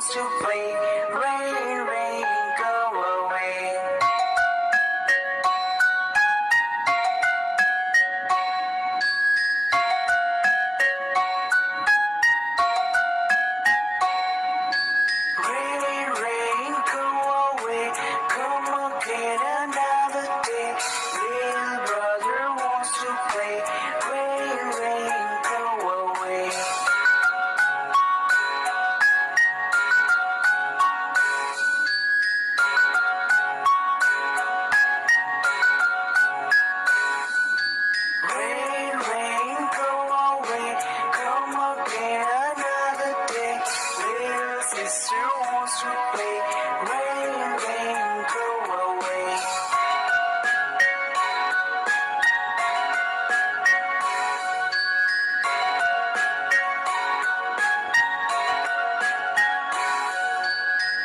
wants to play. Rain, rain, go away. Rain, rain, go away. Come again another day. Little brother wants to play. Rain, rain, go away. Rain, rain, go away. Come again another day. Little sister wants to play. Rain, rain, go away.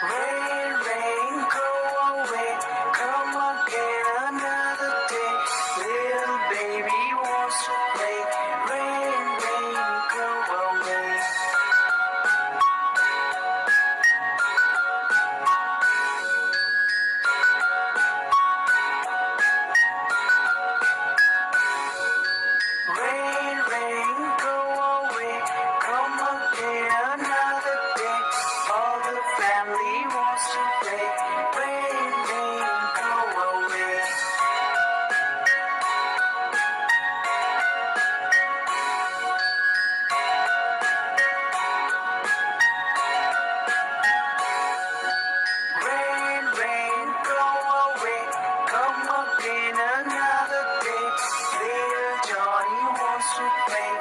Rain, rain, go away. Come again another day. Little baby wants to play. Rain, rain, go away. Rain, rain, go away. Come again another day. All the family wants to play. Rain, rain, go away. Rain, rain, go away. Come again another day. Little Johnny wants to play.